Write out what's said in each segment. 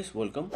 guys, welcome.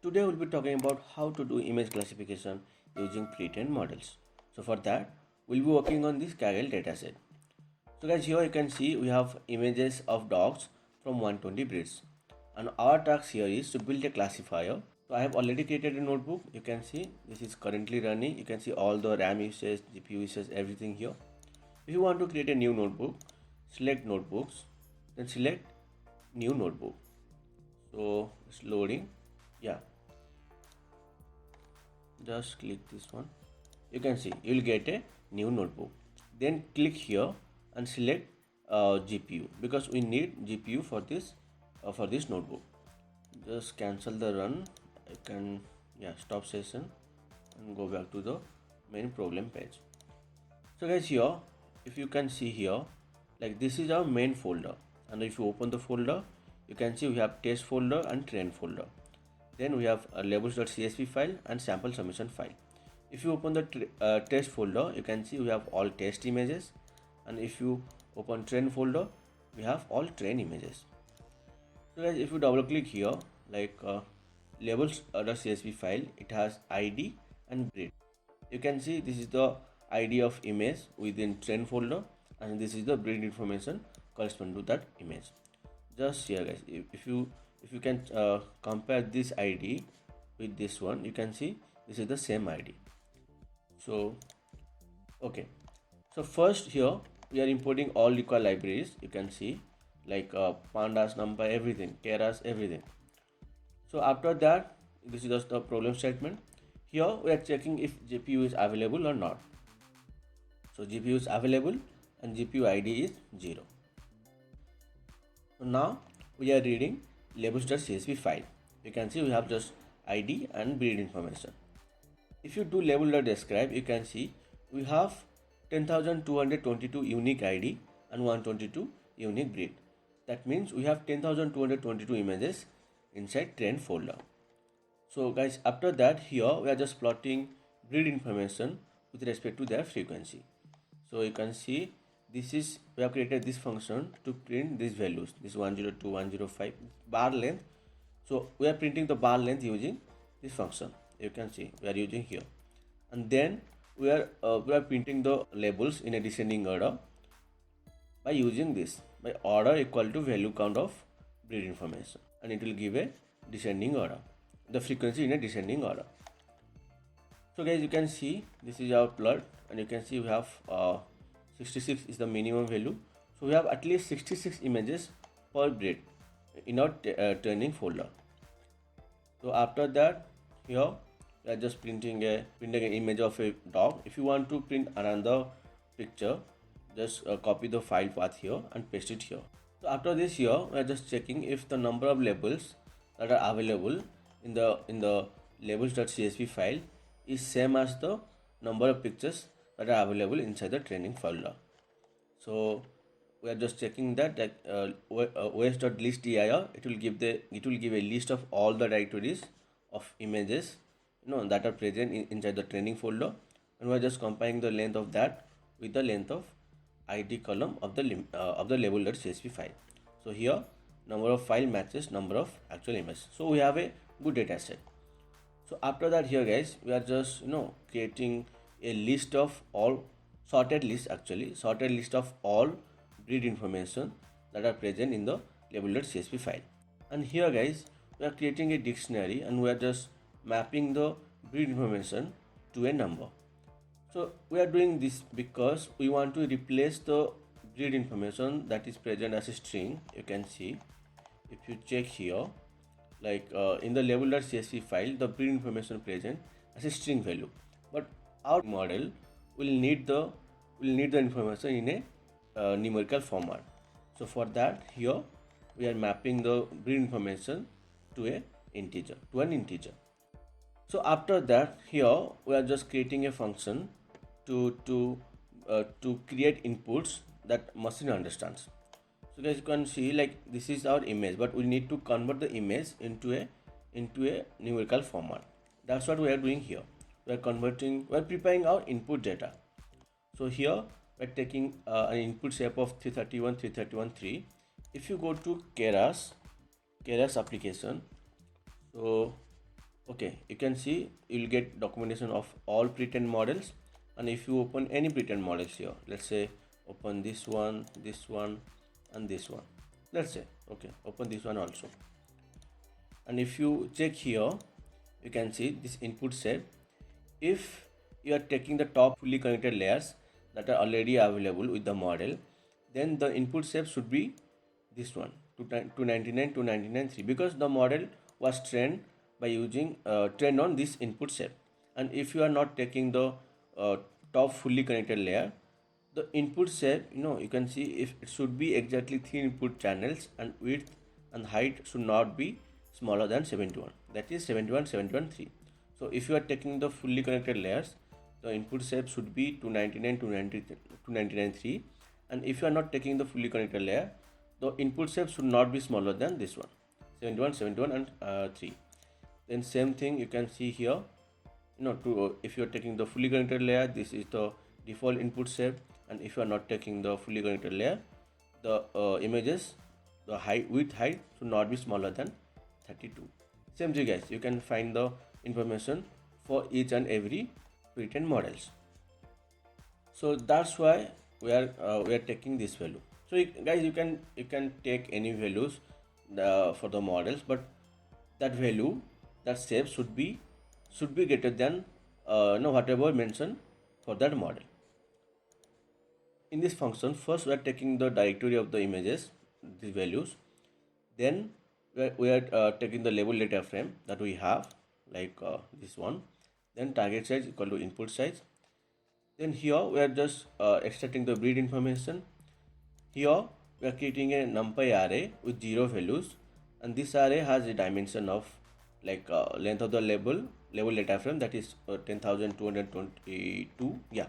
Today we'll be talking about how to do image classification using pre-trained models. So for that, we'll be working on this Kaggle dataset. So guys, here you can see we have images of dogs from 120 breeds. And our task here is to build a classifier. So I have already created a notebook. You can see this is currently running. You can see all the RAM usage, GPU usage, everything here. If you want to create a new notebook, select notebooks, then select new notebook. So it's loading. Yeah, just click this one. You can see you will get a new notebook. Then click here and select GPU because we need GPU for this notebook. Just cancel the run. I can stop session and go back to the main program page. So guys, here if you can see here, like this is our main folder, and if you open the folder, you can see we have test folder and train folder. Then we have a labels.csv file and sample submission file. If you open the test folder, you can see we have all test images, and if you open train folder, we have all train images. So guys, if you double click here, like labels.csv file, it has id and breed. You can see this is the id of image within train folder, and this is the breed information correspond to that image. Just here guys, if you can compare this id with this one, you can see this is the same id. So okay, so first here we are importing all required libraries. You can see like pandas, numpy, everything, keras, everything. So after that, this is just the problem statement. Here we are checking if GPU is available or not. So GPU is available and GPU ID is 0. So now we are reading labels.csv file. You can see we have just ID and breed information. If you do label.describe, you can see we have 10,222 unique ID and 122 unique breed. That means we have 10,222 images inside train folder. So guys, after that, here we are just plotting breed information with respect to their frequency. So you can see this is, we have created this function to print these values, this 102, 105 bar length. So we are printing the bar length using this function. You can see we are using here, and then we are printing the labels in a descending order by using this, by order equal to value count of breed information, and it will give a descending order, the frequency in a descending order. So guys, you can see this is our plot, and you can see we have 66 is the minimum value. So we have at least 66 images per breed in our training folder. So after that, here we are just printing an image of a dog. If you want to print another picture, just copy the file path here and paste it here. So after this, here we are just checking if the number of labels that are available in the labels.csv file is same as the number of pictures that are available inside the training folder. So we are just checking that os.listdir, it will give a list of all the directories of images that are present inside the training folder, and we are just comparing the length of that with the length of id column of the label.csv file. So here number of file matches number of actual images. So we have a good data set. So after that, here guys, we are just creating a list of all sorted list of all breed information that are present in the label.csv file. And here guys, we are creating a dictionary, and we are just mapping the breed information to a number. So we are doing this because we want to replace the breed information that is present as a string. You can see if you check here, like in the label.csv file, the breed information present as a string value, but our model will need the information in a numerical format. So for that, here we are mapping the breed information to an integer. So after that, here we are just creating a function to create inputs that machine understands. So guys, you can see like this is our image, but we need to convert the image into a numerical format. That's what we are doing here. We are preparing our input data. So here we are taking an input shape of 331, 331, 3. If you go to Keras application, So okay, you can see you'll get documentation of all pretend models. And if you open any pretend models here, let's say open this one, and this one, let's say okay, open this one also. And if you check here, you can see this input set. If you are taking the top fully connected layers that are already available with the model, then the input shape should be this one, 299, 299, 3, because the model was trained by using trained on this input shape. And if you are not taking the uh, top fully connected layer, the input shape, you can see if it should be exactly 3 input channels, and width and height should not be smaller than 71, that is 71, 71, 3. So if you are taking the fully connected layers, the input shape should be 299, 299, 3. And if you are not taking the fully connected layer, the input shape should not be smaller than this one, 71, 71, and 3. Then same thing you can see here, if you are taking the fully connected layer, this is the default input shape. And if you are not taking the fully connected layer, the images, the width height should not be smaller than 32. Same thing guys, you can find the information for each and every pretend models. So that's why we are taking this value. So guys, you can take any values for the models, but that value, that shape should be greater than whatever mentioned for that model. In this function, first we are taking the directory of the images, these values. Then we are taking the label data frame that we have, like this one. Then target size equal to input size. Then here we are just extracting the breed information. Here we are creating a numpy array with 0 values, and this array has a dimension of like length of the label data frame, that is 10,222. Yeah,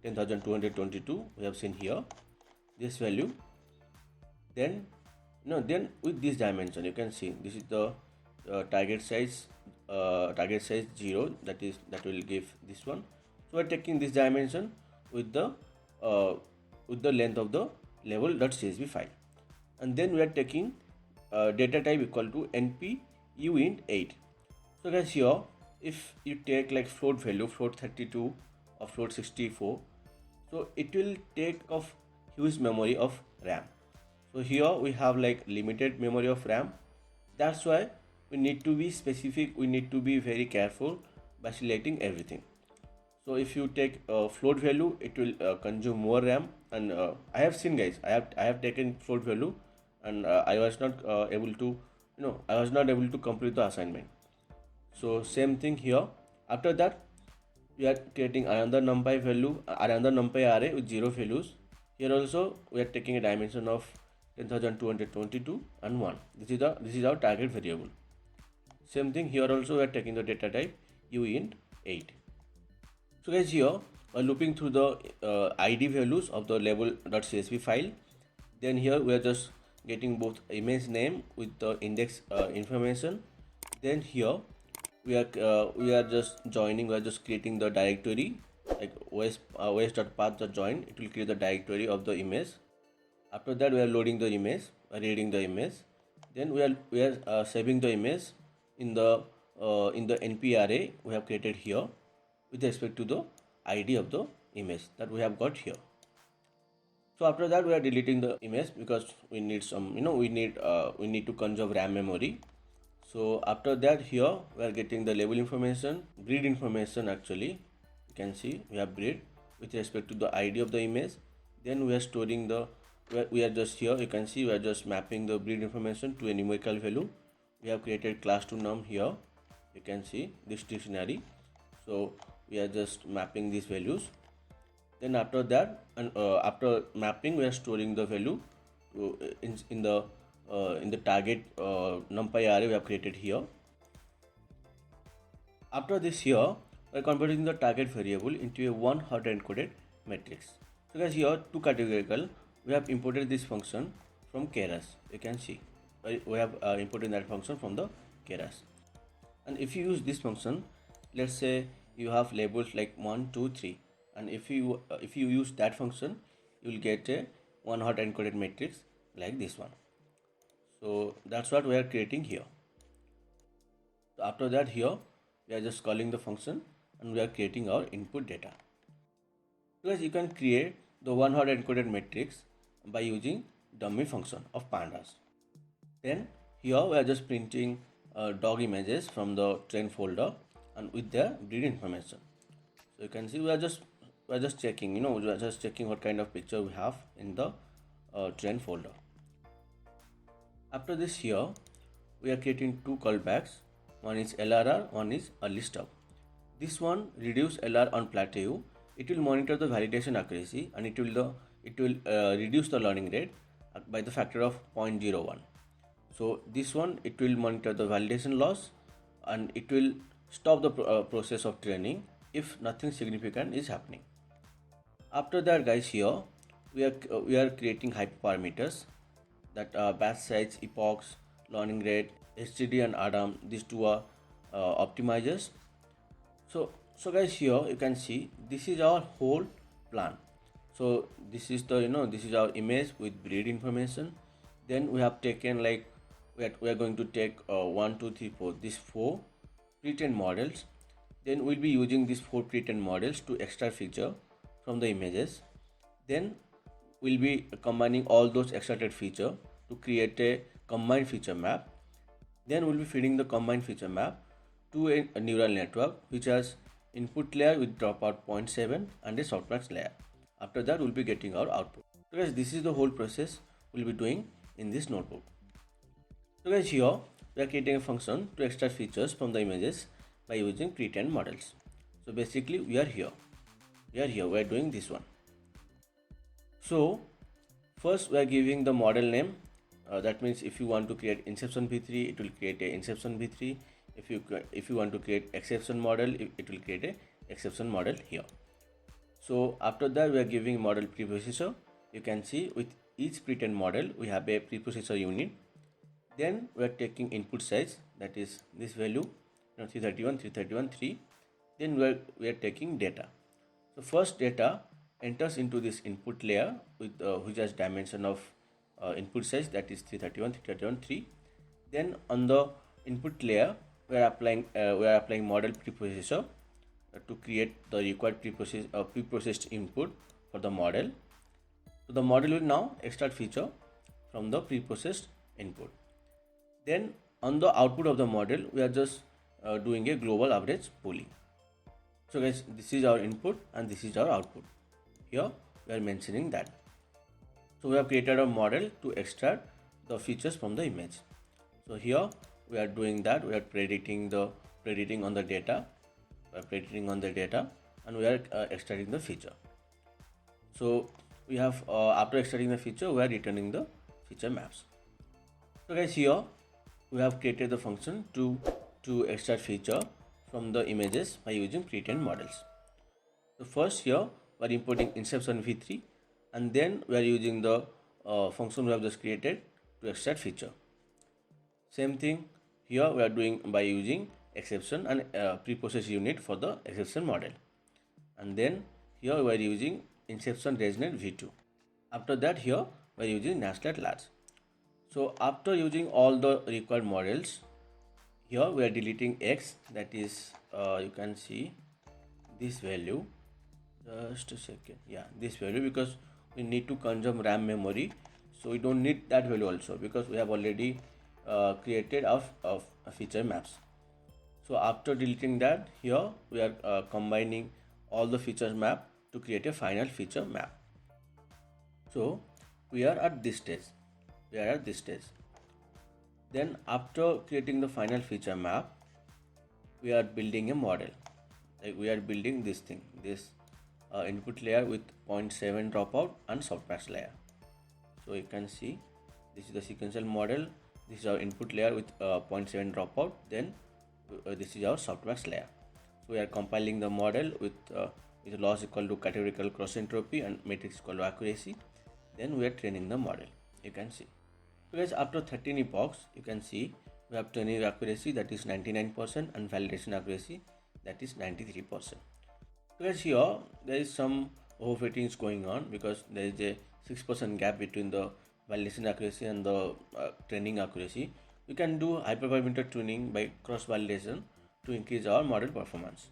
10,222 we have seen here this value. Then then with this dimension, you can see this is the target size 0, that will give this one. So we're taking this dimension with the length of the label.csv file. And then we are taking data type equal to np uint 8. So guys, here if you take like float value, float 32 or float 64, so it will take of huge memory of RAM. So here we have like limited memory of RAM. That's why we need to be specific, we need to be very careful by selecting everything. So if you take float value, it will consume more RAM. And I have seen guys, I have taken float value, and I was not able to I was not able to complete the assignment. So same thing here. After that, we are creating another numpy value, another numpy array with 0 values. Here also we are taking a dimension of 10,222 and 1. This is our target variable. Same thing here also, we are taking the data type uint 8. So guys, here while looping through the id values of the label.csv file, then here we are just getting both image name with the index information. Then here we are just joining, we are just creating the directory, like os.path.join, it will create the directory of the image. After that, we are loading the image, reading the image. Then we are saving the image in the np array we have created here with respect to the id of the image that we have got here. So after that, we are deleting the image because we need some, we need to conserve RAM memory. So after that, here we are getting the label information, breed information. Actually, you can see we have breed with respect to the id of the image. Then we are storing the, we are just here, you can see we are just mapping the breed information to a numerical value. We have created class to num here, you can see this dictionary. So we are just mapping these values. Then after that, and after mapping, we are storing the value in the target numpy array we have created here. After this, here we are converting the target variable into a one hot encoded matrix. So guys, here to categorical, we have imported this function from keras. You can see we have imported that function from the keras. And if you use this function, let's say you have labels like 1, 2, 3, and if you use that function, you will get a one hot encoded matrix like this one. So that's what we are creating here. So after that, here we are just calling the function and we are creating our input data. So guys, you can create the one hot encoded matrix by using dummy function of pandas. Then here we are just printing dog images from the train folder and with their breed information. So you can see we are just checking, we are just checking what kind of picture we have in the train folder. After this, here we are creating two callbacks. One is LRR, one is early stop. This one reduce LR on plateau. It will monitor the validation accuracy and it will reduce the learning rate by the factor of 0.01. So this one, it will monitor the validation loss and it will stop the process of training if nothing significant is happening. After that, guys, here we are creating hyperparameters that batch size, epochs, learning rate, HTD and ADAM. These two are optimizers. So guys, here you can see this is our whole plan. So this is this is our image with breed information. Then we have taken like we are going to take 1 2 3 4 these 4 pre-trained models. Then we'll be using these 4 pre-trained models to extract feature from the images. Then we'll be combining all those extracted feature to create a combined feature map. Then we'll be feeding the combined feature map to a neural network which has input layer with dropout 0.7 and a softmax layer. After that, we'll be getting our output. So guys, this is the whole process we'll be doing in this notebook. So guys, here we are creating a function to extract features from the images by using pre-trained models. So basically, we are here, we are doing this one. So first we are giving the model name. That means if you want to create inception v3, it will create a inception v3. If you want to create exception model, it will create a exception model here. So after that, we are giving model preprocessor. You can see with each pre-trained model we have a preprocessor unit. Then we are taking input size, that is this value, 331, 331, 3. Then we are taking data. So first data enters into this input layer with which has dimension of input size, that is 331, 331, 3. Then on the input layer we are applying model preprocessor to create the required preprocessed input for the model. So the model will now extract feature from the preprocessed input. Then on the output of the model, we are just doing a global average pooling. So guys, this is our input and this is our output. Here we are mentioning that. So we have created a model to extract the features from the image. So here we are doing that. We are predicting on the data. And we are extracting the feature. So we have after extracting the feature, we are returning the feature maps. So guys, here we have created the function to extract feature from the images by using pre-trained models. So first here we are importing inception v3 and then we are using the function we have just created to extract feature. Same thing here we are doing by using exception and preprocessed unit for the exception model. And then here we are using inception ResNet v2. After that, here we are using Nastlet Labs. So after using all the required models, here we are deleting x, that is you can see this value, just a second, yeah, this value, because we need to consume RAM memory. So we don't need that value also because we have already created our feature maps. So after deleting that, here we are combining all the features map to create a final feature map. So we are at this stage. Then after creating the final feature map, we are building a model. Like we are building this thing, this input layer with 0.7 dropout and softmax layer. So you can see this is the sequential model. This is our input layer with 0.7 dropout. Then this is our softmax layer. So we are compiling the model with loss equal to categorical cross entropy and matrix equal to accuracy. Then we are training the model. You can see. So guys, after 13 epochs, you can see we have training accuracy, that is 99%, and validation accuracy, that is 93%. So guys, here there is some overfitting going on because there is a 6% gap between the validation accuracy and the training accuracy, we can do hyperparameter tuning by cross validation to increase our model performance.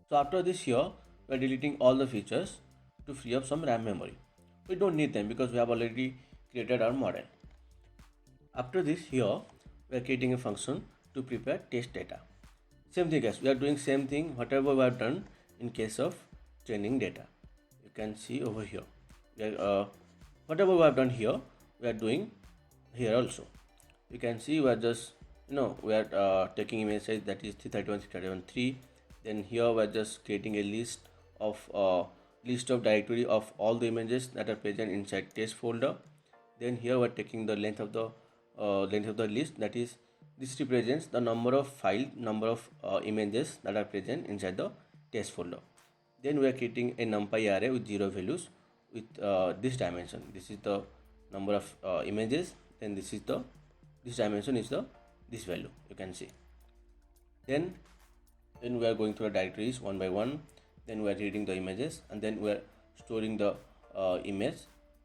So after this here, we are deleting all the features to free up some RAM memory. We don't need them because we have already created our model. After this here, we are creating a function to prepare test data. Same thing guys, we are doing same thing whatever we have done in case of training data. You can see over here, whatever we have done here, we are doing here also. You can see we are just we are taking image size that is 331 631 3. Then here we are just creating a list of directory of all the images that are present inside test folder. Then here we are taking the length of the list, that is this represents the number of images that are present inside the test folder. Then we are creating a numpy array with 0 values with this dimension. This is the number of images, and this dimension is this value, you can see. Then we are going through the directories one by one. Then we are reading the images, and then we are storing the image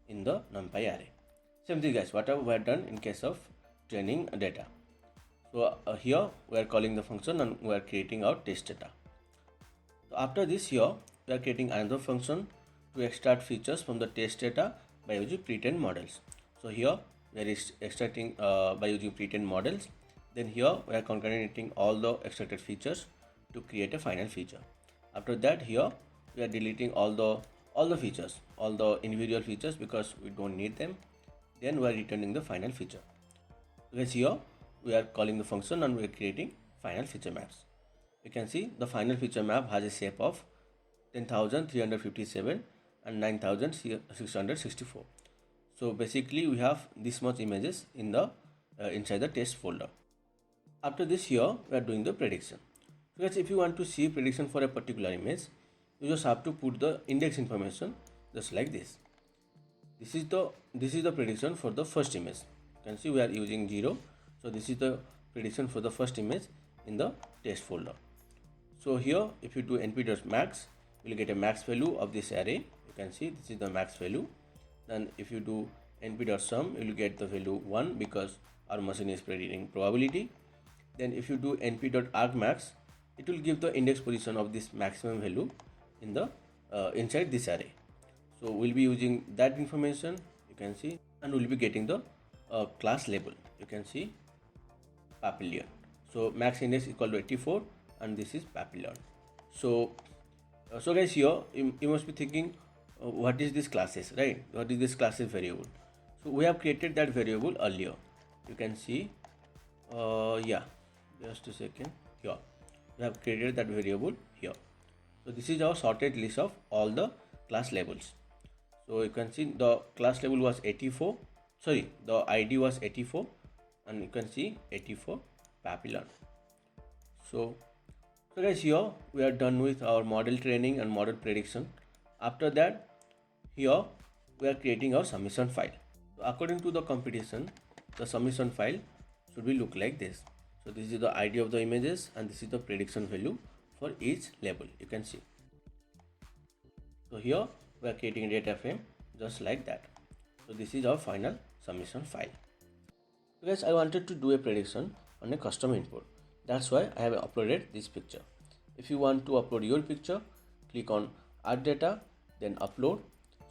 in the numpy array. Same thing guys, whatever we have done in case of training data. So here we are calling the function and we are creating our test data. So after this here, we are creating another function to extract features from the test data by using pre-trained models. So here we are extracting by using pre-trained models. Then here we are concatenating all the extracted features to create a final feature. After that here we are deleting all the features, all the individual features, because we don't need them. Then we are returning the final feature. Because here we are calling the function and we are creating final feature maps. You can see the final feature map has a shape of 10,357 and 9,664. So basically we have this much images in the inside the test folder. After this here we are doing the prediction. Because if you want to see prediction for a particular image, you just have to put the index information just like this. This is the prediction for the first image. You can see we are using 0. So this is the prediction for the first image in the test folder. So here if you do np.max, you will get a max value of this array. You can see this is the max value. Then if you do np.sum, you will get the value 1 because our machine is predicting probability. Then if you do np.argmax, it will give the index position of this maximum value in the inside this array. So we'll be using that information, you can see, and we'll be getting the class label. You can see Papillon. So max index is equal to 84 and this is Papillon. So guys, here you must be thinking what is this classes, right? What is this classes variable? So we have created that variable earlier. You can see yeah, just a second. Here we have created that variable here. So this is our sorted list of all the class labels. So you can see the class label was 84, sorry, the ID was 84, and you can see 84 Papillon. So guys, here we are done with our model training and model prediction. After that, here we are creating our submission file. So according to the competition, the submission file should be look like this. So this is the ID of the images and this is the prediction value for each label, you can see. So here we are creating a data frame just like that. So this is our final submission file. So guys, I wanted to do a prediction on a custom input. That's why I have uploaded this picture. If you want to upload your picture, click on add data, then upload.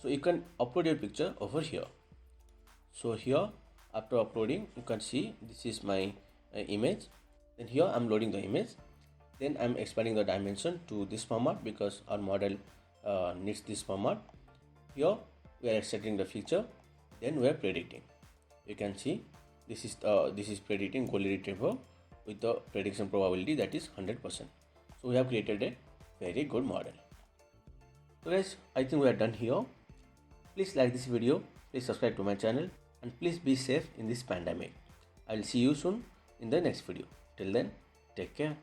So you can upload your picture over here. So here after uploading, you can see this is my image. Then here I'm loading the image. Then I'm expanding the dimension to this format because our model needs this format. Here we are extracting the feature, then we are predicting. You can see this is predicting golden retriever with the prediction probability that is 100%. So we have created a very good model. So guys, I think we are done here. Please like this video, please subscribe to my channel, and please be safe in this pandemic. I will see you soon in the next video. Till then, take care.